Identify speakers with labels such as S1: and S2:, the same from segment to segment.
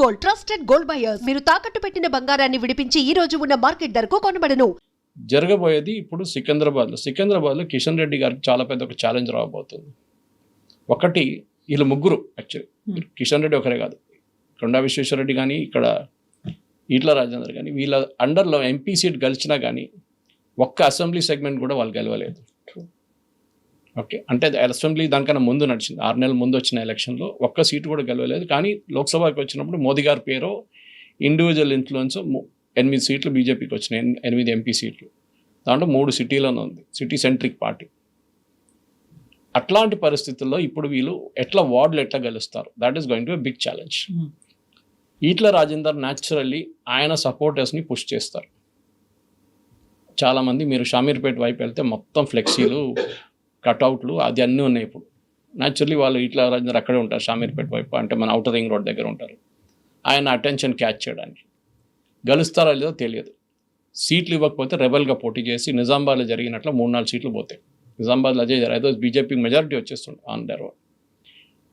S1: Gold, trusted gold buyers. మీరు తాకట్టు పెట్టిన బంగారాన్ని విడిపించి ఈ రోజు ఉన్న మార్కెట్ ధరకు కొనబడను.
S2: జరగబోయేది ఇప్పుడు సికింద్రాబాద్లో కిషన్ రెడ్డి గారికి చాలా పెద్ద ఒక ఛాలెంజ్ రాబోతుంది. ఒకటి, వీళ్ళు ముగ్గురు యాక్చువల్లీ కిషన్ రెడ్డి ఒకరే కాదు, కొండా విశ్వేశ్వరరెడ్డి కానీ ఇక్కడ ఈట్ల రాజేందర్ కానీ వీళ్ళ అండర్లో ఎంపీ సీట్ గెలిచినా కానీ ఒక్క అసెంబ్లీ సెగ్మెంట్ కూడా వాళ్ళు గెలవలేదు. ఓకే, అంటే అసెంబ్లీ దానికన్నా ముందు నడిచింది, 6 నెలల ముందు వచ్చిన ఎలక్షన్లో ఒక్క సీటు కూడా గెలవలేదు. కానీ లోక్సభకి వచ్చినప్పుడు మోదీ గారి పేరు ఇండివిజువల్ ఇన్ఫ్లుయెన్స్ 8 సీట్లు బీజేపీకి వచ్చినాయి, 8 ఎంపీ సీట్లు. దాంట్లో 3 సిటీలోనే ఉంది, సిటీ సెంట్రిక్ పార్టీ. అట్లాంటి పరిస్థితుల్లో ఇప్పుడు వీళ్ళు వార్డులు ఎట్లా గెలుస్తారు, that is going to a big challenge. Etela Rajender naturally ఆయన సపోర్టర్స్ని పుష్ చేస్తారు. చాలామంది మీరు షామీర్పేట వైపు వెళ్తే మొత్తం ఫ్లెక్సీలు, కట్అవుట్లు అది అన్నీ ఉన్నాయి. ఇప్పుడు న్యాచురల్లీ వాళ్ళు ఈట్ల రాజేందర్ అక్కడే ఉంటారు, షామీర్పేట వైపు, అంటే మన ఔటర్ రింగ్ రోడ్ దగ్గర ఉంటారు. ఆయన అటెన్షన్ క్యాచ్ చేయడానికి గెలుస్తారో లేదో తెలియదు. సీట్లు ఇవ్వకపోతే రెబల్గా పోటీ చేసి నిజామాబాద్లో జరిగినట్లు 3-4 సీట్లు పోతాయి. నిజామాబాద్లో అదే ఏదో బీజేపీకి మెజారిటీ వచ్చేస్తుంది on their own.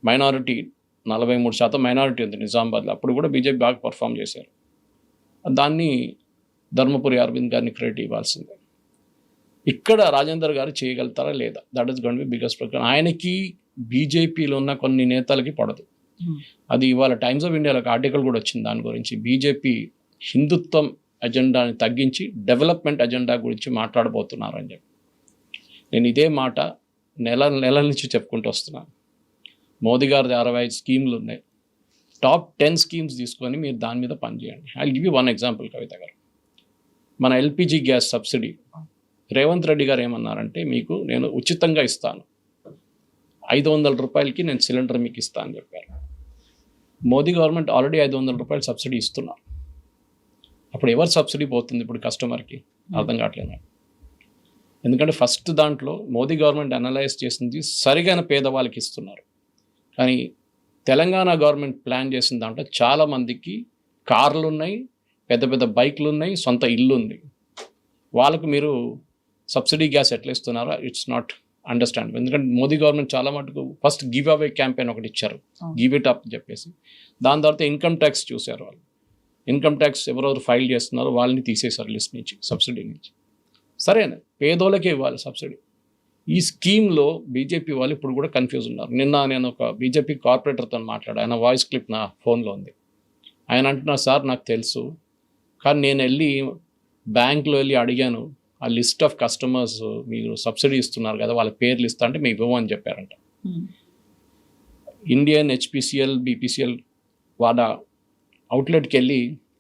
S2: Minority 43% minority ఉంది నిజామాబాద్లో, అప్పుడు కూడా బీజేపీ బాగా పర్ఫామ్ చేశారు. దాన్ని ధర్మపురి అరవింద్ గారిని క్రెడిట్ ఇవ్వాల్సిందే. ఇక్కడ రాజేందర్ గారు చేయగలుగుతారా లేదా, that is going to be biggest problem. ఆయనకి బీజేపీలో ఉన్న కొన్ని నేతలకి పడదు. అది ఇవాళ టైమ్స్ ఆఫ్ ఇండియాలో ఒక ఆర్టికల్ కూడా వచ్చింది దాని గురించి. బీజేపీ హిందుత్వం అజెండాని తగ్గించి డెవలప్మెంట్ అజెండా గురించి మాట్లాడబోతున్నారు అని చెప్పి. నేను ఇదే మాట నెల నుంచి చెప్పుకుంటూ వస్తున్నాను. మోదీ గారి 65 స్కీమ్లు ఉన్నాయి, టాప్ 10 స్కీమ్స్ తీసుకొని మీరు దాని మీద పనిచేయండి. I give you one example Kavitha గారు. మన LPG gas subsidy Revanth Reddy గారు ఏమన్నారంటే, మీకు నేను ఉచితంగా ఇస్తాను, 500 రూపాయలకి నేను సిలిండర్ మీకు ఇస్తాను అని చెప్పారు. మోదీ గవర్నమెంట్ ఆల్రెడీ 500 రూపాయలు సబ్సిడీ ఇస్తున్నారు. అప్పుడు ఎవరు సబ్సిడీ పోతుంది ఇప్పుడు కస్టమర్కి, అర్థం కావట్లేదు. ఎందుకంటే ఫస్ట్ దాంట్లో మోదీ గవర్నమెంట్ అనలైజ్ చేసింది సరిగైన పేదవాళ్ళకి ఇస్తున్నారు. కానీ తెలంగాణ గవర్నమెంట్ ప్లాన్ చేసిన దాంట్లో చాలామందికి కార్లు ఉన్నాయి, పెద్ద పెద్ద బైక్లు ఉన్నాయి, సొంత ఇల్లు ఉంది. వాళ్ళకు మీరు సబ్సిడీ గ్యాస్ ఎట్లా ఇస్తున్నారో ఇట్స్ నాట్ అండర్స్టాండ్. ఎందుకంటే మోదీ గవర్నమెంట్ చాలా మటుకు ఫస్ట్ గివ్ అవే క్యాంపెయిన్ ఒకటి ఇచ్చారు, గివ్ ఇట్ అప్ చెప్పేసి. దాని తర్వాత ఇన్కమ్ ట్యాక్స్ చూశారు వాళ్ళు. ఇన్కమ్ ట్యాక్స్ ఎవరెవరు ఫైల్ చేస్తున్నారో వాళ్ళని తీసేశారు లిస్ట్ నుంచి, సబ్సిడీ నుంచి. సరేనా, పేదోళ్ళకే ఇవ్వాలి సబ్సిడీ. ఈ స్కీమ్లో బీజేపీ వాళ్ళు ఇప్పుడు కూడా కన్ఫ్యూజ్ ఉన్నారు. నిన్న నేను ఒక బీజేపీ కార్పొరేటర్తో మాట్లాడా, ఆయన వాయిస్ క్లిప్ నా ఫోన్లో ఉంది. ఆయన అంటున్నారు, సార్ నాకు తెలుసు, కానీ నేను వెళ్ళి బ్యాంక్లో వెళ్ళి అడిగాను, ఆ లిస్ట్ ఆఫ్ కస్టమర్స్ మీరు సబ్సిడీ ఇస్తున్నారు కదా వాళ్ళ పేర్లు ఇస్తా అంటే మేము ఇవ్వమని చెప్పారంట. ఇండియన్ హెచ్పిసిఎల్ బీపీసీఎల్ వాళ్ళ అవుట్లెట్కి వెళ్ళి,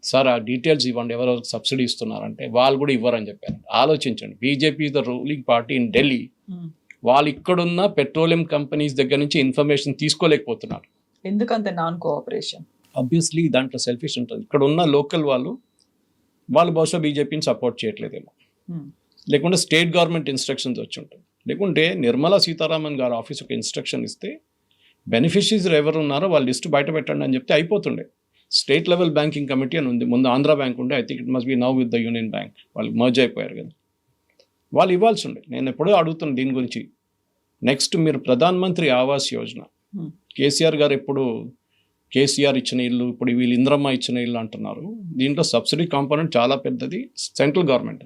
S2: సార్ ఆ డీటెయిల్స్ ఇవ్వండి ఎవరెవరు సబ్సిడీ ఇస్తున్నారంటే వాళ్ళు కూడా ఇవ్వరని చెప్పారంట. ఆలోచించండి, BJP is the ruling party in Delhi. వాళ్ళు ఇక్కడున్న పెట్రోలియం కంపెనీస్ దగ్గర నుంచి ఇన్ఫర్మేషన్ తీసుకోలేకపోతున్నారు.
S3: ఎందుకంటే నాన్ కోఆపరేషన్
S2: ఆబ్వియస్లీ దాంట్లో సెల్ఫిష్ ఉంటుంది. ఇక్కడ ఉన్న లోకల్ వాళ్ళు బహుశా బీజేపీని సపోర్ట్ చేయట్లేదేమో, లేకుంటే స్టేట్ గవర్నమెంట్ ఇన్స్ట్రక్షన్స్ వచ్చి ఉంటుంది. లేకుంటే నిర్మలా సీతారామన్ గారు ఆఫీస్ ఒక ఇన్స్ట్రక్షన్ ఇస్తే బెనిఫిషరీస్ ఎవరు ఉన్నారో వాళ్ళ లిస్ట్ బయట పెట్టండి అని చెప్తే అయిపోతుండే. స్టేట్ లెవెల్ బ్యాంకింగ్ కమిటీ అని ఉంది, ముందు ఆంధ్ర బ్యాంక్ ఉండే, I think it must be now with the union bank, వాళ్ళు మర్జ్ అయిపోయారు కదా. వాళ్ళు ఇవ్వాల్సి ఉండే. నేను ఎప్పుడూ అడుగుతున్నా దీని గురించి. నెక్స్ట్ మీరు ప్రధాన్ మంత్రి ఆవాస్ యోజన, కేసీఆర్ గారు ఎప్పుడు కేసీఆర్ ఇచ్చిన ఇల్లు, ఇప్పుడు వీళ్ళు ఇంద్రమ్మ ఇచ్చిన ఇల్లు అంటున్నారు. దీంట్లో సబ్సిడీ కాంపోనెంట్ చాలా పెద్దది, సెంట్రల్ గవర్నమెంట్.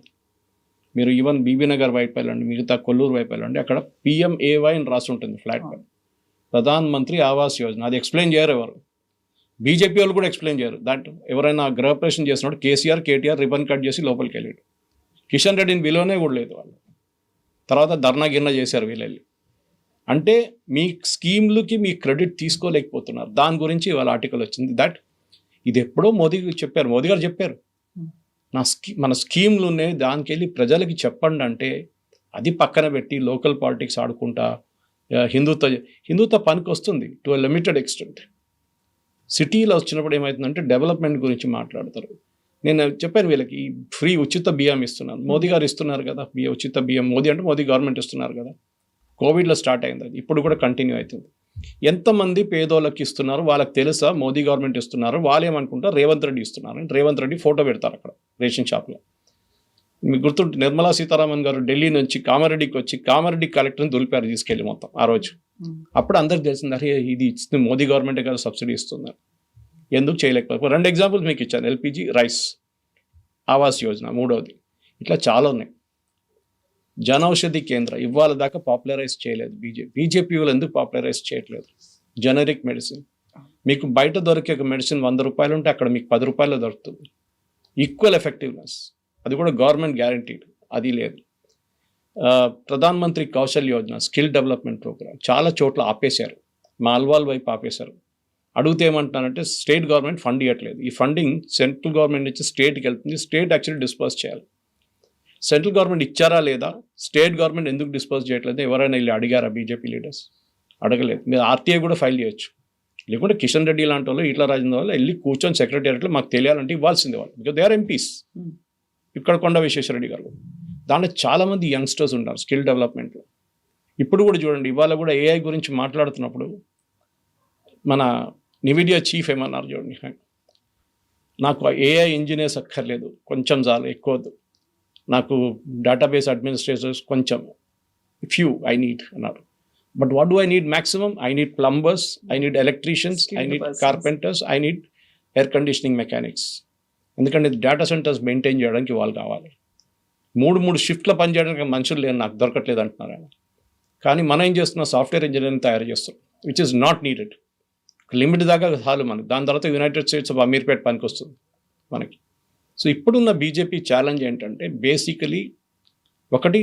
S2: మీరు ఈవెన్ బీబీ నగర్ వైపు వెళ్ళండి, మిగతా కొల్లూరు వైపు వెళ్ళండి, అక్కడ PMAY అని రాసి ఉంటుంది ఫ్లాట్ పైన, ప్రధాన్ మంత్రి ఆవాస్ యోజన. అది ఎక్స్ప్లెయిన్ చేయరు ఎవరు, బీజేపీ వాళ్ళు కూడా ఎక్స్ప్లెయిన్ చేయరు. దాంట్ ఎవరైనా గృహప్రవేశం చేసినప్పుడు KTR రిబన్ కట్ చేసి లోపలికి వెళ్ళాడు. కిషన్ రెడ్డిని విలువనే కూడా లేదు వాళ్ళు. తర్వాత ధర్నా గిర్నా చేశారు వీళ్ళు వెళ్ళి. అంటే మీ స్కీమ్లకి మీ క్రెడిట్ తీసుకోలేకపోతున్నారు. దాని గురించి వాళ్ళ ఆర్టికల్ వచ్చింది. దట్ ఇది ఎప్పుడో మోదీ గారు చెప్పారు, మన స్కీమ్లు ఉన్నాయి దానికి వెళ్ళి ప్రజలకి చెప్పండి అంటే, అది పక్కన పెట్టి లోకల్ పాలిటిక్స్ ఆడుకుంటా హిందుత్వ పనికి వస్తుంది టు ఎ లిమిటెడ్ ఎక్స్టెంట్. సిటీలో వచ్చినప్పుడు ఏమవుతుందంటే డెవలప్మెంట్ గురించి మాట్లాడతారు. నేను చెప్పాను వీళ్ళకి ఫ్రీ ఉచిత బియ్యం ఇస్తున్నాను, మోదీ గారు ఇస్తున్నారు కదా ఉచిత బియ్యం. మోదీ అంటే మోదీ గవర్నమెంట్ ఇస్తున్నారు కదా. కోవిడ్లో స్టార్ట్ అయింది అది, ఇప్పుడు కూడా కంటిన్యూ అవుతుంది. ఎంతమంది పేదోళ్ళకి ఇస్తున్నారు వాళ్ళకి తెలుసా? మోదీ గవర్నమెంట్ ఇస్తున్నారు, వాళ్ళు ఏమనుకుంటారు రేవంత్ రెడ్డి ఇస్తున్నారు అని. రేవంత్ రెడ్డి ఫోటో పెడతారు అక్కడ రేషన్ షాప్లో. మీకు గుర్తుంటే నిర్మలా సీతారామన్ గారు ఢిల్లీ నుంచి కామారెడ్డికి వచ్చి కామారెడ్డి కలెక్టర్ని దులిపారు తీసుకెళ్ళి మొత్తం ఆ రోజు. అప్పుడు అందరికి తెలిసింది, అరే ఇది ఇస్తుంది మోదీ గవర్నమెంటే కదా సబ్సిడీ ఇస్తున్నారు. ఎందుకు చేయలేకపోతే 2 ఎగ్జాంపుల్స్ మీకు ఇచ్చాను. ఎల్పిజి, రైస్, ఆవాస్ యోజన 3వది. ఇట్లా చాలా ఉన్నాయి. జనౌషధి కేంద్ర ఇవాళ దాకా పాపులరైజ్ చేయలేదు బీజేపీ వాళ్ళు ఎందుకు పాపులరైజ్ చేయట్లేదు? జనరిక్ మెడిసిన్ మీకు బయట దొరికే ఒక మెడిసిన్ 100 రూపాయలు ఉంటే అక్కడ మీకు 10 రూపాయలు దొరుకుతుంది. ఈక్వల్ ఎఫెక్టివ్నెస్, అది కూడా గవర్నమెంట్ గ్యారంటీడ్, అది లేదు. Pradhan Mantri Kaushal Yojana, skill development programme చాలా చోట్ల ఆపేశారు. మా అల్వాల్ వైపు ఆపేశారు. అడిగితే ఏమంటున్నారంటే స్టేట్ గవర్నమెంట్ ఫండ్ ఇవ్వట్లేదు. ఈ ఫండింగ్ సెంట్రల్ గవర్నమెంట్ నుంచి స్టేట్కి వెళ్తుంది. స్టేట్ యాక్చువల్లీ డిస్పర్స్ చేయాలి. సెంట్రల్ గవర్నమెంట్ ఇచ్చారా లేదా, స్టేట్ గవర్నమెంట్ ఎందుకు డిస్పర్స్ చేయట్లేదు ఎవరైనా వెళ్ళి అడిగారా? బీజేపీ లీడర్స్ అడగలేదు. మీరు ఆర్టీఐ కూడా ఫైల్ చేయొచ్చు. లేకుంటే కిషన్ రెడ్డి లాంటి వాళ్ళు, ఈటల రాజేంద్ర వాళ్ళు వెళ్ళి కూర్చొని సెక్రటేరియట్లో మాకు తెలియాలంటే ఇవ్వాల్సిందే వాళ్ళు, బికాజ్ దే ఆర్ ఎంపీస్. ఇక్కడ కొండ విశ్వేశ్వరరెడ్డి గారు, దాంట్లో చాలామంది యంగ్స్టర్స్ ఉంటారు స్కిల్ డెవలప్మెంట్లో. ఇప్పుడు కూడా చూడండి, ఇవాళ కూడా ఏఐ గురించి మాట్లాడుతున్నప్పుడు మన నివిడియా చీఫ్ ఏమన్నారు చూడండి, నాకు ఏఐ ఇంజనీర్స్ అక్కర్లేదు, కొంచెం చాలు, ఎక్కువ వద్దు, నాకు డేటాబేస్ అడ్మినిస్ట్రేటర్స్ కొంచెం ఫ్యూ ఐ నీడ్ అన్నారు. But what do I need maximum? I need plumbers, I need electricians, I need carpenters, I need air conditioning mechanics. ఎందుకంటే డేటా సెంటర్స్ మెయింటైన్ చేయడానికి వాళ్ళు కావాలి. 3 షిఫ్ట్ల పని చేయడానికి మనుషులు లేని నాకు దొరకట్లేదు అంటున్నారు ఆయన. కానీ మనం ఏం చేస్తున్నాం? సాఫ్ట్వేర్ ఇంజనీరింగ్ తయారు చేస్తాం, which is not needed. Limit దాకా చాలు మనకి. దాని తర్వాత యునైటెడ్ స్టేట్స్ ఆఫ్ అమీర్పేట పనికి వస్తుంది మనకి. సో ఇప్పుడున్న బీజేపీ ఛాలెంజ్ ఏంటంటే బేసికలీ ఒకటి,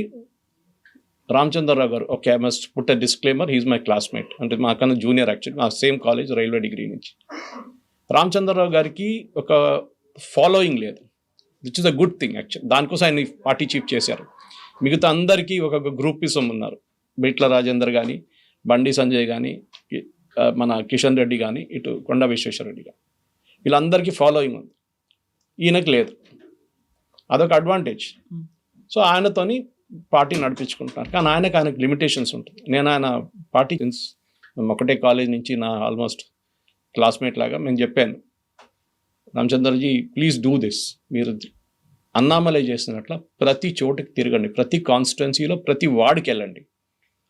S2: రామచంద్రరావు గారు, okay I must put a disclaimer, he's my classmate, అంటే మాకన్నా జూనియర్ యాక్చువల్లీ, మా సేమ్ కాలేజ్ రైల్వే డిగ్రీ నుంచి. రామచంద్రరావు గారికి ఒక ఫాలోయింగ్ లేదు, which is a good thing actual. దానికోసం ఆయన పార్టీ చీఫ్ చేశారు. మిగతా అందరికీ ఒక గ్రూపిజం ఉన్నారు. ఈటల రాజేందర్ కానీ, బండి సంజయ్ కానీ, మన కిషన్ రెడ్డి కానీ, ఇటు కొండ విశ్వేశ్వరరెడ్డి కానీ, వీళ్ళందరికీ ఫాలోయింగ్ ఉంది. ఈయనకు లేదు. అదొక అడ్వాంటేజ్. సో ఆయనతోని పార్టీ నడిపించుకుంటున్నారు. కానీ ఆయనకు లిమిటేషన్స్ ఉంటుంది. నేను ఆయన పార్టీ మేము ఒకటే కాలేజ్ నుంచి నా ఆల్మోస్ట్ క్లాస్మేట్ లాగా మేము చెప్పాను, రామచంద్రజీ ప్లీజ్ డూ దిస్. మీరు అన్నామలై చేసినట్ల ప్రతి చోటుకి తిరగండి, ప్రతి కాన్స్టిట్యున్సీలో ప్రతి వార్డుకి వెళ్ళండి.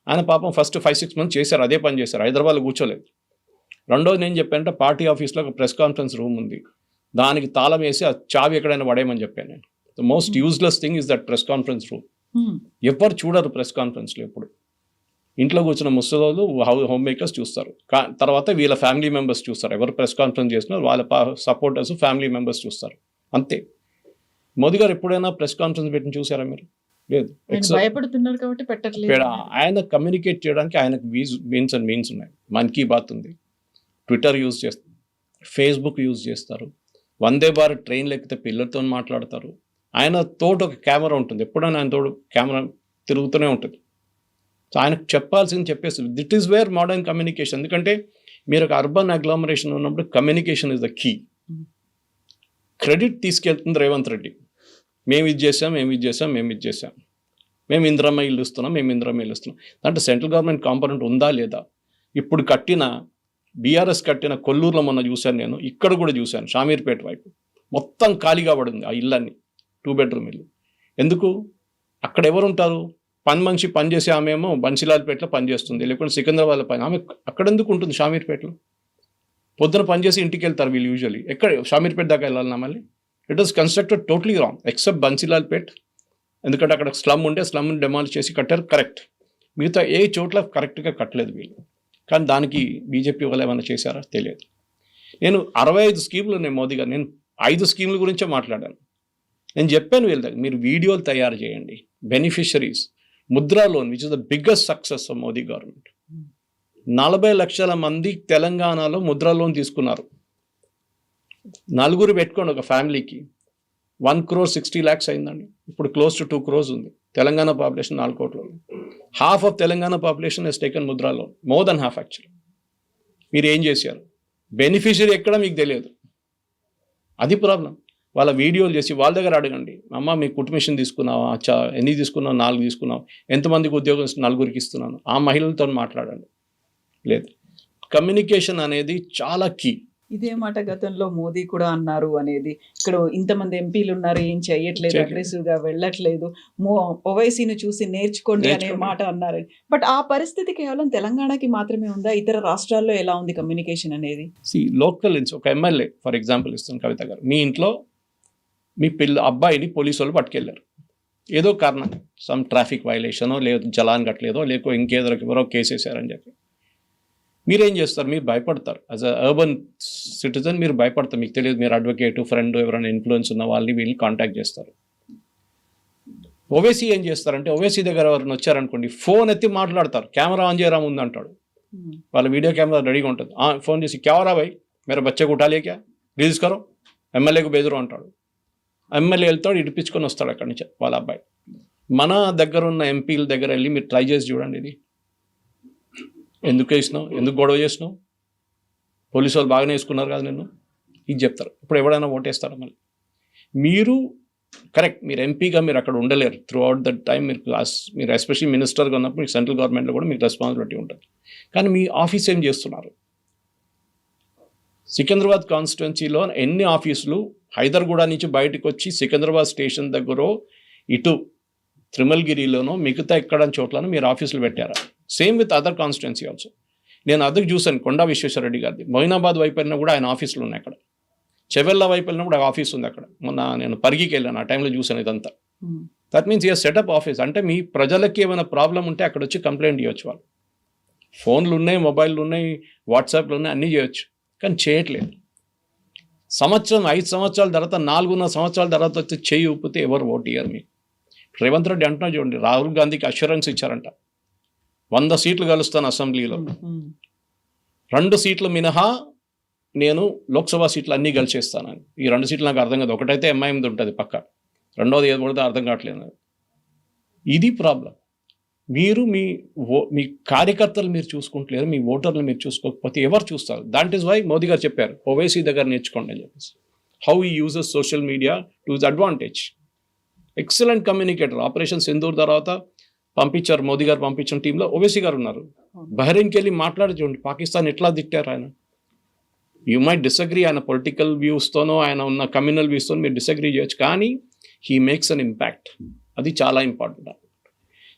S2: ఆయన పాపం ఫస్ట్ 5-6 మంత్స్ చేశారు, అదే పని చేశారు, హైదరాబాద్లో కూర్చోలేదు. రెండోది నేను చెప్పానంటే పార్టీ ఆఫీస్లో ఒక ప్రెస్ కాన్ఫరెన్స్ రూమ్ ఉంది, దానికి తాళం వేసి ఆ చావి ఎక్కడైనా పడేయమని చెప్పాను నేను. The most useless thing is that press conference room. ఎవరు చూడరు ప్రెస్ కాన్ఫరెన్స్లో. ఎప్పుడు ఇంట్లో కూర్చున్న ముసలోళ్ళు, హోమ్ మేకర్స్ చూస్తారు, తర్వాత వీళ్ళ ఫ్యామిలీ మెంబర్స్ చూస్తారు. ఎవరు ప్రెస్ కాన్ఫరెన్స్ చేస్తున్నారు వాళ్ళ సపోర్టర్స్, ఫ్యామిలీ మెంబర్స్ చూస్తారు, అంతే. మోదీ గారు ఎప్పుడైనా ప్రెస్ కాన్ఫరెన్స్ పెట్టి చూసారా మీరు? లేదు.
S3: భయపడుతున్నారు కాబట్టి పెట్టట్లేదు.
S2: ఆయన కమ్యూనికేట్ చేయడానికి ఆయనకు మీన్స్ అండ్ మీన్స్ ఉన్నాయి. మన్ కీ బాత్ ఉంది, ట్విట్టర్ యూజ్ చేస్తారు, ఫేస్బుక్ యూజ్ చేస్తారు, వందే భారత్ ట్రైన్లు ఎక్కితే పిల్లలతో మాట్లాడతారు. ఆయన తోడు ఒక కెమెరా ఉంటుంది, ఎప్పుడైనా ఆయన తోడు కెమెరా తిరుగుతూనే ఉంటుంది. సో ఆయనకు చెప్పాల్సింది చెప్పేసి, that is where modern communication. ఎందుకంటే మీరు ఒక అర్బన్ అగ్లామరేషన్ ఉన్నప్పుడు communication is the key. Credit తీసుకెళ్తుంది రేవంత్ రెడ్డి, మేము ఇది చేసాం, మేము ఇది చేసాం, మేము ఇది చేసాం, మేము ఇందిరమ్మ ఇల్లు ఇస్తున్నాం, మేము ఇందిరమ్మ ఇల్లు ఇస్తున్నాం. దాంట్లో సెంట్రల్ గవర్నమెంట్ కాంపోనెంట్ ఉందా లేదా? ఇప్పుడు కట్టిన బీఆర్ఎస్ కట్టిన కొల్లూరులో మొన్న చూశాను నేను, ఇక్కడ కూడా చూశాను షామీర్పేట వైపు, మొత్తం ఖాళీగా పడింది ఆ ఇళ్ళన్నీ, 2 బెడ్రూమ్ ఇల్లు. ఎందుకు? అక్కడ ఎవరు ఉంటారు? పని మనిషి పనిచేసే ఆమె ఏమో బన్సీలాల్పేటలో పనిచేస్తుంది, లేకుంటే సికింద్రాబాద్లో పని, ఆమె అక్కడ ఎందుకు ఉంటుంది షామీర్పేటలో? పొద్దున పనిచేసి ఇంటికి వెళ్తారు వీళ్ళు యూజువల్లీ. ఎక్కడ షామీర్పేట దాకా వెళ్ళాలన్నా మళ్ళీ? It was constructed totally wrong except Bansilalpet, ఎందుకంటే అక్కడ స్లమ్ ఉంటే స్లమ్ని డెమాలిష్ చేసి కట్టారు, కరెక్ట్. మిగతా ఏ చోట్ల కరెక్ట్గా కట్టలేదు వీళ్ళు. కానీ దానికి బీజేపీ వాళ్ళు ఏమైనా చేశారా? తెలియదు. నేను 65 స్కీములు ఉన్నాయి మోదీ గారు, నేను 5 స్కీముల గురించే మాట్లాడాను. నేను చెప్పాను వీళ్ళ దగ్గర, మీరు వీడియోలు తయారు చేయండి, beneficiaries, Mudra loan which is the biggest success of Modi government. 40 లక్షల మంది తెలంగాణలో ముద్రా లోన్ తీసుకున్నారు. 4 పెట్టుకోండి ఒక ఫ్యామిలీకి, 1,60,00,000 అయిందండి. ఇప్పుడు క్లోజ్ టు 2 crores ఉంది. తెలంగాణ పాపులేషన్ 4 కోట్లు. Half of Telangana population has taken Mudra loan, more than half actually. మీరు ఏం చేశారు? బెనిఫిషరీ ఎక్కడ మీకు తెలియదు, అది ప్రాబ్లం. వాళ్ళ వీడియోలు చేసి వాళ్ళ దగ్గర అడగండి, అమ్మ మీ కుటుంబ మిషన్ తీసుకున్నావా, ఎన్ని తీసుకున్నావు? 4 తీసుకున్నావు. ఎంతమందికి ఉద్యోగం 4 ఇస్తున్నాను, ఆ మహిళలతో మాట్లాడండి. లేదు, కమ్యూనికేషన్ అనేది చాలా కీ.
S3: ఇదే మాట గతంలో మోదీ కూడా అన్నారు అనేది. ఇక్కడ ఇంతమంది ఎంపీలు ఉన్నారు, ఏం చేయట్లేదు, అగ్రెసివ్ గా వెళ్ళట్లేదు, ఓవైసీని చూసి నేర్చుకోండి అనే మాట అన్నారు. బట్ ఆ పరిస్థితి కేవలం తెలంగాణకి మాత్రమే ఉందా? ఇతర రాష్ట్రాల్లో ఎలా ఉంది కమ్యూనికేషన్ అనేది?
S2: లోకల్ ఒక ఎమ్మెల్యే ఫర్ ఎగ్జాంపుల్ ఇస్తాను కవిత గారు, మీ ఇంట్లో మీ అబ్బాయిని పోలీసు వాళ్ళు పట్టుకెళ్ళారు, ఏదో కారణం సమ్ ట్రాఫిక్ వైలేషనో లేదు, జలాన్ కట్టలేదో లేకో ఇంకేదో ఎవరో కేసు వేసారని చెప్పి మీరేం చేస్తారు? మీరు భయపడతారు. యాజ్ అ అర్బన్ సిటిజన్ మీరు భయపడతారు. మీకు తెలియదు, మీరు అడ్వకేట్ ఫ్రెండ్ ఎవరైనా ఇన్ఫ్లుయెన్స్ ఉన్న వాళ్ళని వీళ్ళని కాంటాక్ట్ చేస్తారు. ఓవైసీ ఏం చేస్తారంటే, ఓవైసీ దగ్గర ఎవరైనా వచ్చారనుకోండి, ఫోన్ ఎత్తి మాట్లాడతారు, కెమెరా ఆన్ చేయరా ముందు అంటాడు. వాళ్ళ వీడియో కెమెరా రెడీగా ఉంటుంది. ఫోన్ చేసి కెమెరా భాయ్ మేరా బచ్చా కుటాలే క్యా రిలీజ్ కరో, ఎమ్మెల్యేకు బెదిరు అంటాడు. ఎమ్మెల్యే వెళ్తాడు, ఇడిపించుకొని వస్తాడు అక్కడి నుంచి వాళ్ళ అబ్బాయి. మన దగ్గర ఉన్న ఎంపీల దగ్గర వెళ్ళి మీరు ట్రై చేసి చూడండి, ఇది ఎందుకు వేసినావు, ఎందుకు గొడవ చేసినావు, పోలీసు వాళ్ళు బాగానే వేసుకున్నారు కదా నిన్ను, ఇది చెప్తారు. ఇప్పుడు ఎవడైనా ఓటేస్తారా? మళ్ళీ మీరు కరెక్ట్, మీరు ఎంపీగా మీరు అక్కడ ఉండలేరు త్రూ అవుట్ ద టైం. మీరు ఎస్పెషల్లీ మినిస్టర్గా ఉన్నప్పుడు మీకు సెంట్రల్ గవర్నమెంట్లో కూడా మీకు రెస్పాన్సిబిలిటీ ఉంటుంది. కానీ మీ ఆఫీస్ ఏం చేస్తున్నారు? సికింద్రాబాద్ కాన్స్టిట్యున్సీలో ఎన్ని ఆఫీసులు హైదర్గూడ నుంచి బయటకు వచ్చి సికింద్రాబాద్ స్టేషన్ దగ్గర ఇటు త్రిమల్గిరిలోనో మిగతా ఎక్కడ చోట్లను మీరు ఆఫీసులు పెట్టారా? Same with other constituency also. నేను అదుకు చూశాను, కొండా విశ్వేశ్వరరెడ్డి గారిది మొయినాబాద్ వైపు వెళ్ళినా కూడా ఆయన ఆఫీసులు ఉన్నాయి అక్కడ, చెవెల్లా వైపు వెళ్ళినా కూడా ఆఫీస్ ఉంది అక్కడ. మొన్న నేను పరిగికి వెళ్ళాను, ఆ టైంలో చూశాను ఇదంతా. That means year setup office. అంటే మీ ప్రజలకి ఏమైనా ప్రాబ్లం ఉంటే అక్కడ వచ్చి కంప్లైంట్ చేయొచ్చు. వాళ్ళు ఫోన్లు ఉన్నాయి, మొబైల్లు ఉన్నాయి, వాట్సాప్లు ఉన్నాయి, అన్నీ చేయొచ్చు. కానీ చేయట్లేదు. 5 సంవత్సరాల తర్వాత 4.5 సంవత్సరాల తర్వాత వచ్చి చేయి ఊపితే ఎవరు ఓటు ఇయ్యరు మీకు. రేవంత్ రెడ్డి అంటున్నా చూడండి, రాహుల్ గాంధీకి అష్యూరెన్స్ ఇచ్చారంట, 100 సీట్లు గెలుస్తాను అసెంబ్లీలో, 2 సీట్లు మినహా నేను లోక్సభ సీట్లు అన్నీ గెలిచేస్తానని. ఈ 2 సీట్లు నాకు అర్థం కాదు. ఒకటైతే ఎంఐఎంది ఉంటుంది పక్క, రెండోది ఏది పడితే అర్థం కావట్లేదు. ఇది ప్రాబ్లం. మీరు మీ కార్యకర్తలు మీరు చూసుకుంటలేరు, మీ ఓటర్లు మీరు చూసుకోకపోతే ఎవరు చూస్తారు? దాట్ ఈస్ వై మోదీ గారు చెప్పారు, ఓవైసీ దగ్గర నేర్చుకోండి అని చెప్పేసి. హౌ ఈ uses social media to his advantage. Excellent communicator. Operation Sindoor తర్వాత పంపించారు, మోదీ గారు పంపించిన టీంలో ఓవైసీ గారు ఉన్నారు. బహ్రెయిన్కి వెళ్ళి మాట్లాడి చూడండి, పాకిస్తాన్ ఎట్లా తిట్టారు ఆయన. యూ మైట్ డిసగ్రీ, ఆయన పొలిటికల్ వ్యూస్తోనో ఆయన ఉన్న కమ్యూనల్ వ్యూస్తోనో మీరు డిసగ్రీ చేయొచ్చు, కానీ హీ మేక్స్ అన్ ఇంపాక్ట్. అది చాలా ఇంపార్టెంట్.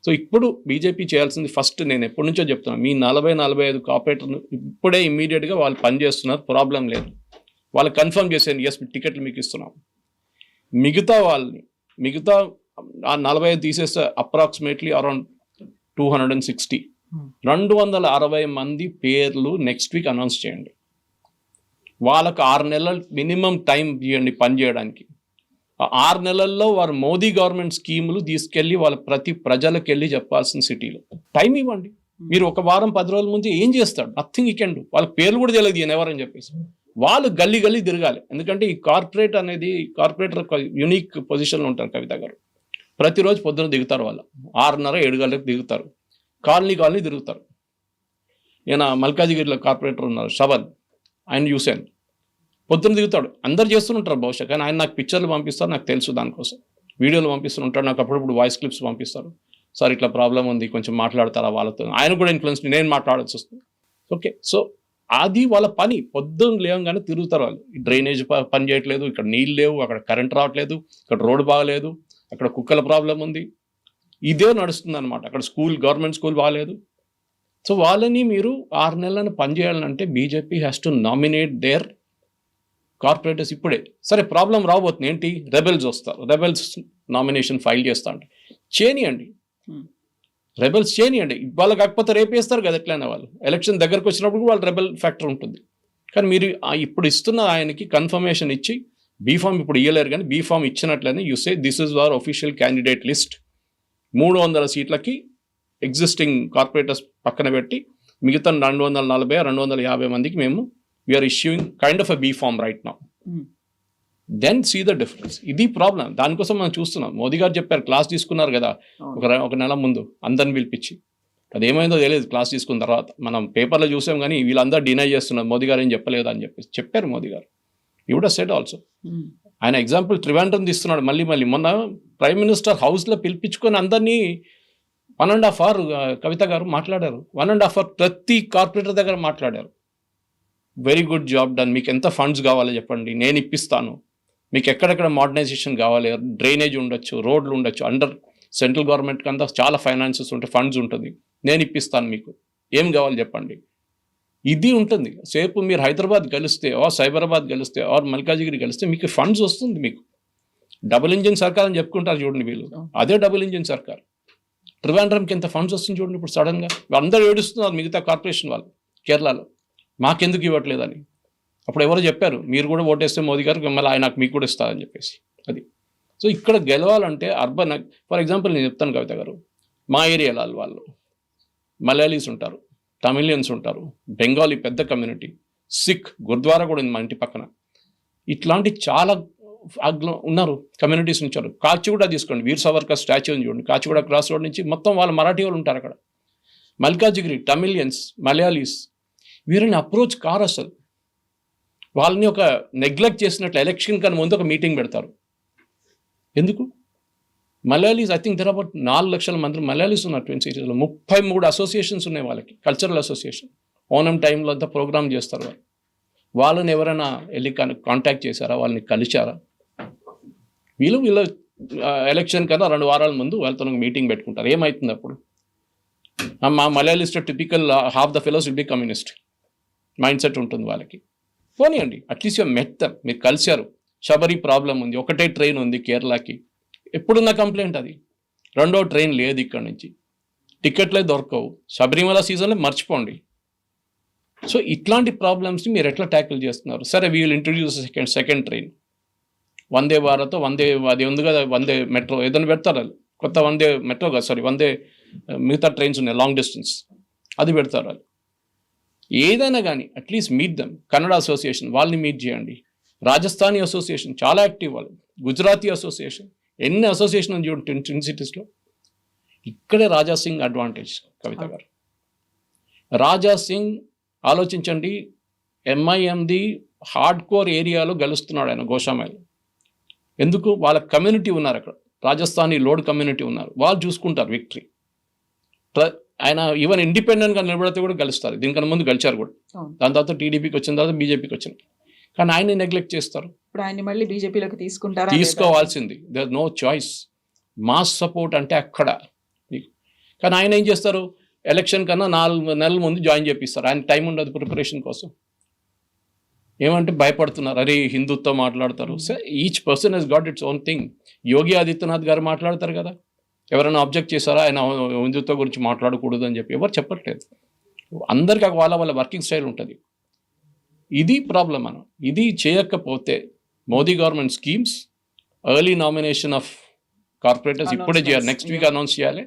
S2: సో ఇప్పుడు బీజేపీ చేయాల్సింది ఫస్ట్, నేను ఎప్పటి నుంచో చెప్తున్నాను, మీ 40-45 కార్పొరేటర్లు ఇప్పుడే ఇమ్మీడియట్గా వాళ్ళు పనిచేస్తున్నారు, ప్రాబ్లం లేదు. వాళ్ళు కన్ఫర్మ్ చేసేయండి, ఎస్ టికెట్లు మీకు ఇస్తున్నాం. మిగతా ఆ 45 తీసేస్తే అప్రాక్సిమేట్లీ అరౌండ్ 260, 260 మంది పేర్లు నెక్స్ట్ వీక్ అనౌన్స్ చేయండి. వాళ్ళకు 6 నెలలు మినిమం టైం ఇవ్వండి పని చేయడానికి. 6 నెలల్లో వారు మోదీ గవర్నమెంట్ స్కీములు తీసుకెళ్ళి వాళ్ళ ప్రతి ప్రజలకు వెళ్ళి చెప్పాల్సిన సిటీలో టైం ఇవ్వండి. మీరు ఒక వారం 10 రోజుల ముందు ఏం చేస్తాడు? Nothing you can do. వాళ్ళ పేర్లు కూడా తెలియదు ఈయన ఎవరని చెప్పేసి. వాళ్ళు గల్లీ తిరగాలి. ఎందుకంటే ఈ కార్పొరేటర్ యూనిక్ పొజిషన్లో ఉంటారు కవిత గారు. ప్రతిరోజు పొద్దున దిగుతారు, వాళ్ళు 6:30-7 గంటలకు దిగుతారు, కాలనీ తిరుగుతారు. నేను మల్కాజిగిరిలో కార్పొరేటర్ ఉన్నారు షవల్, ఆయన చూశాను, పొద్దున దిగుతాడు. అందరు చేస్తుంటారు బహుశా, కానీ ఆయన నాకు పిక్చర్లు పంపిస్తారు, నాకు తెలుసు దానికోసం. వీడియోలు పంపిస్తుంటాడు, నాకు అప్పుడప్పుడు వాయిస్ క్లిప్స్ పంపిస్తారు. సార్ ఇట్లా ప్రాబ్లం ఉంది, కొంచెం మాట్లాడతారా వాళ్ళతో. ఆయన కూడా ఇన్ఫ్లుయెన్స్, నేను మాట్లాడాల్సి వస్తుంది. ఓకే, సో అది వాళ్ళ పని. పొద్దున్న లేవగానే తిరుగుతారు వాళ్ళు. డ్రైనేజ్ పని చేయట్లేదు, ఇక్కడ నీళ్ళు లేవు, అక్కడ కరెంట్ రావట్లేదు, ఇక్కడ రోడ్డు బాగలేదు, అక్కడ కుక్కల ప్రాబ్లం ఉంది, ఇదే నడుస్తుంది అనమాట. అక్కడ గవర్నమెంట్ స్కూల్ బాగాలేదు. సో వాళ్ళని మీరు 6 నెలలను పనిచేయాలంటే BJP has to nominate their corporators ఇప్పుడే. సరే ప్రాబ్లం రాబోతుంది ఏంటి, రెబెల్స్ వస్తారు, రెబెల్స్ నామినేషన్ ఫైల్ చేస్తా అంటే చేయనియండి, రెబెల్స్ చేయనియండి. వాళ్ళు కాకపోతే రేపేస్తారు కదా ఎట్లయినా. వాళ్ళు ఎలక్షన్ దగ్గరకు వచ్చినప్పుడు వాళ్ళు రెబెల్ ఫ్యాక్టర్ ఉంటుంది. కానీ మీరు ఇప్పుడు ఇస్తున్న ఆయనకి కన్ఫర్మేషన్ ఇచ్చి, బీఫామ్ ఇప్పుడు ఇవ్వలేరు కానీ బీఫామ్ ఇచ్చినట్లనే you say this is our official candidate list. 300 సీట్లకి ఎగ్జిస్టింగ్ కార్పొరేటర్స్ పక్కన పెట్టి మిగతా 240-250 మందికి మేము we're issuing kind of a B form right now. Then see the difference. ఇది ప్రాబ్లం. దానికోసం మనం చూస్తున్నాం. మోదీ గారు చెప్పారు, క్లాస్ తీసుకున్నారు కదా ఒక నెల ముందు అందరిని పిలిపించి. అదేమైందో తెలియదు క్లాస్ తీసుకున్న తర్వాత. మనం పేపర్లో చూసాం కానీ వీళ్ళందరూ డినై చేస్తున్నారు, మోదీ గారు ఏం చెప్పలేదు అని చెప్పారు మోదీ గారు. You would have said also. ఆయన ఎగ్జాంపుల్ ట్రివాండ్రం తీస్తున్నాడు మళ్ళీ. మొన్న ప్రైమ్ మినిస్టర్ హౌస్లో పిలిపించుకొని అందరినీ 1.5 hours కవిత గారు మాట్లాడారు. 1.5 hours ప్రతి కార్పొరేటర్ దగ్గర మాట్లాడారు. వెరీ గుడ్ జాబ్ డన్, మీకు ఎంత ఫండ్స్ కావాలో చెప్పండి, నేను ఇప్పిస్తాను. మీకు ఎక్కడెక్కడ మోడర్నైజేషన్ కావాలి, డ్రైనేజ్ ఉండొచ్చు, రోడ్లు ఉండొచ్చు, అండర్ సెంట్రల్ గవర్నమెంట్ అంతా చాలా ఫైనాన్సెస్ ఉంటాయి, ఫండ్స్ ఉంటుంది, నేను ఇప్పిస్తాను, మీకు ఏం కావాలి చెప్పండి. ఇది ఉంటుంది. సేపు మీరు హైదరాబాద్ గెలిస్తే ఆర్ సైబరాబాద్ గెలిస్తే ఆర్ మల్కాజిగిరి గెలిస్తే మీకు ఫండ్స్ వస్తుంది. మీకు డబుల్ ఇంజిన్ సర్కార్ అని చెప్పుకుంటారు చూడండి వీళ్ళు, అదే డబుల్ ఇంజిన్ సర్కార్. ట్రివాండ్రంకి ఎంత ఫండ్స్ వస్తుంది చూడండి ఇప్పుడు సడన్గా. అందరూ ఏడుస్తున్నారు మిగతా కార్పొరేషన్ వాళ్ళు కేరళలో, మాకెందుకు ఇవ్వట్లేదని. అప్పుడు ఎవరో చెప్పారు మీరు కూడా ఓటేస్తే మోదీ గారు మళ్ళీ ఆయన మీకు కూడా ఇస్తారని చెప్పేసి. అది సో ఇక్కడ గెలవాలంటే అర్బన్, ఫర్ ఎగ్జాంపుల్ నేను చెప్తాను కవిత గారు, మా ఏరియాలో వాళ్ళు మలయాళీస్ ఉంటారు, తమిళియన్స్ ఉంటారు, బెంగాలీ పెద్ద కమ్యూనిటీ, సిక్ గురుద్వారా కూడా ఉంది మా ఇంటి పక్కన. ఇట్లాంటి చాలా ఉన్నారు కమ్యూనిటీస్ నుంచి. కాచిగూడ తీసుకోండి, వీర్ సావర్కర్ స్టాచ్యూ ఉంది చూడండి, కాచిగూడ క్రాస్ రోడ్ నుంచి మొత్తం వాళ్ళ మరాఠీ వాళ్ళు ఉంటారు అక్కడ. మల్కాజిగిరి తమిళియన్స్, మలయాళీస్, వీరిని అప్రోచ్ కారు అసలు. వాళ్ళని ఒక నెగ్లెక్ట్ చేసినట్లు ఎలక్షన్ కన్నా ముందు ఒక మీటింగ్ పెడతారు. ఎందుకు? Malayalis I think there about 4 లక్షల మంది మలయాళీస్ ఉన్నారు ట్విన్ సిటీస్లో. 33 అసోసియేషన్స్ ఉన్నాయి వాళ్ళకి, కల్చరల్ అసోసియేషన్. ఓనం టైంలో అంతా ప్రోగ్రామ్ చేస్తారు వాళ్ళు. వాళ్ళని ఎవరైనా వెళ్ళి కాంటాక్ట్ చేశారా, వాళ్ళని కలిశారా? వీళ్ళ ఎలక్షన్ కన్నా 2 వారాల ముందు వాళ్ళతో మీటింగ్ పెట్టుకుంటారు. ఏమవుతుంది అప్పుడు? మా మలయాళీస్ట్ typical half the fellows will be communist mindset ఉంటుంది వాళ్ళకి. పోనీయండి, అట్లీస్ట్ మీరు కలిశారు. శబరి ప్రాబ్లం ఉంది, ఒకటే ట్రైన్ ఉంది కేరళకి, ఎప్పుడున్న కంప్లైంట్ అది. 2వ ట్రైన్ లేదు ఇక్కడ నుంచి, టికెట్లే దొరకవు, శబరిమల సీజన్లో మర్చిపోండి. సో ఇట్లాంటి ప్రాబ్లమ్స్ని మీరు ఎట్లా ట్యాకిల్ చేస్తున్నారు? సరే we will introduce second train, Vande Bharat, అది ఉంది కదా, వందే మెట్రో ఏదైనా పెడతారు, కొత్త వందే మెట్రో కదా, సారీ వందే మిగతా ట్రైన్స్ ఉన్నాయి లాంగ్ డిస్టెన్స్, అది పెడతారు వాళ్ళు. ఏదైనా కానీ at least meet dum. Kannada association వాళ్ళని మీట్ చేయండి, రాజస్థానీ అసోసియేషన్ చాలా యాక్టివ్ వాళ్ళు, గుజరాతీ అసోసియేషన్, ఎన్ని అసోసియేషన్ ఉంది చూడండి ట్విన్ సిటీస్లో. ఇక్కడే రాజా సింగ్ అడ్వాంటేజ్ కవిత గారు. రాజా సింగ్ ఆలోచించండి, ఎంఐఎంది హార్డ్ కోర్ ఏరియాలో గెలుస్తున్నాడు ఆయన గోషామైల్. ఎందుకు? వాళ్ళ కమ్యూనిటీ ఉన్నారు అక్కడ, రాజస్థానీ లోడ్ కమ్యూనిటీ ఉన్నారు, వాళ్ళు చూసుకుంటారు విక్టరీ. ఆయన ఈవెన్ ఇండిపెండెంట్గా నిలబడితే కూడా గెలుస్తారు. దీనికన్నా ముందు గెలిచారు కూడా, దాని తర్వాత టీడీపీకి వచ్చిన తర్వాత బీజేపీకి వచ్చింది. కానీ ఆయన్ని నెగ్లెక్ట్ చేస్తారు.
S3: ఇప్పుడు ఆయన మళ్ళీ బీజేపీలోకి తీసుకుంటారా?
S2: తీసుకోవాల్సింది, there no choice. Mass support అంటే అక్కడ. కానీ ఆయన ఏం చేస్తారు, ఎలక్షన్ కన్నా 4 నెలల ముందు జాయిన్ చేపిస్తారు. ఆయన టైం ఉండదు ప్రిపరేషన్ కోసం. ఏమంటే భయపడుతున్నారు, అరే హిందుత్వం మాట్లాడతారు. So each person he's got its own thing. Yogi Adityanath గారు మాట్లాడతారు కదా, ఎవరైనా ఆబ్జెక్ట్ చేశారా ఆయన హిందుత్వం గురించి మాట్లాడకూడదు అని చెప్పి? ఎవరు చెప్పట్లేదు. అందరికీ వాళ్ళ వర్కింగ్ స్టైల్ ఉంటుంది. ఇది ప్రాబ్లం. మనం ఇది చేయకపోతే Modi government schemes, early nomination of corporators ఇప్పుడే చేయాలి, నెక్స్ట్ వీక్ అనౌన్స్ చేయాలి.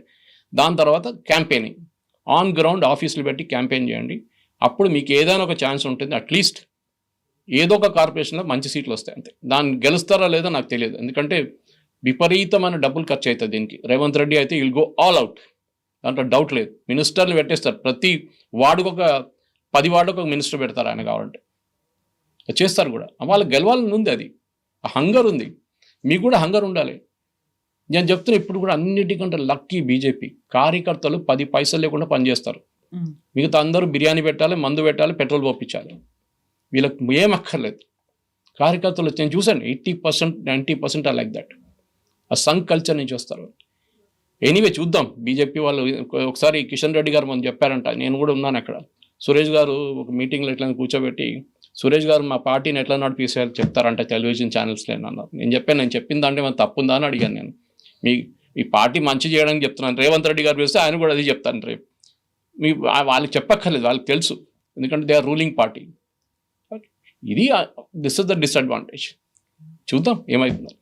S2: దాని తర్వాత క్యాంపెయినింగ్ ఆన్ గ్రౌండ్, ఆఫీసులు పెట్టి క్యాంపెయిన్ చేయండి. అప్పుడు మీకు ఏదైనా ఒక ఛాన్స్ ఉంటుంది. అట్లీస్ట్ ఏదో ఒక కార్పొరేషన్లో మంచి సీట్లు వస్తాయి అంతే. దాన్ని గెలుస్తారా లేదో నాకు తెలియదు, ఎందుకంటే విపరీతమైన డబ్బులు ఖర్చు అవుతుంది దీనికి. రేవంత్ రెడ్డి అయితే విల్ గో ఆల్ అవుట్, దాంట్లో డౌట్ లేదు. మినిస్టర్లు పెట్టేస్తారు, ప్రతి వార్డుకు ఒక 10 వార్డుకు ఒక మినిస్టర్ పెడతారు ఆయన కావాలంటే, చేస్తారు కూడా. వాళ్ళకి గెలవాలని ఉంది, అది హంగర్ ఉంది. మీకు కూడా హంగర్ ఉండాలి. నేను చెప్తున్నా, ఇప్పుడు కూడా అన్నిటికంటే లక్కీ బీజేపీ కార్యకర్తలు 10 పైసలు లేకుండా పనిచేస్తారు. మిగతా అందరూ బిర్యానీ పెట్టాలి, మందు పెట్టాలి, పెట్రోల్ పంపించాలి. వీళ్ళకి ఏం అక్కర్లేదు. కార్యకర్తలు నేను చూసాను 80%, 90% లైక్ దట్. ఆ సంఘ్ కల్చర్ నుంచి వస్తారు. ఎనీవే చూద్దాం. బీజేపీ వాళ్ళు ఒకసారి కిషన్ రెడ్డి గారు మనం చెప్పారంట, నేను కూడా ఉన్నాను అక్కడ. సురేష్ గారు ఒక మీటింగ్లో ఎట్లా కూర్చోబెట్టి, సురేష్ గారు మా పార్టీని ఎట్లా నడిపిస్తారు చెప్తారంట టెలివిజన్ ఛానల్స్లో అన్నారు. నేను చెప్పిన దాంట్లో మన తప్పుందా అని అడిగాను నేను. మీ పార్టీ మంచి చేయడానికి చెప్తున్నాను. రేవంత్ రెడ్డి గారు వేస్తే ఆయన కూడా అది చెప్తాను రేపు. వాళ్ళకి చెప్పక్కర్లేదు, వాళ్ళకి తెలుసు, ఎందుకంటే దే ఆర్ రూలింగ్ పార్టీ. ఇది దిస్ ఇస్ ద డిసడ్వాంటేజ్. చూద్దాం ఏమవుతుంది.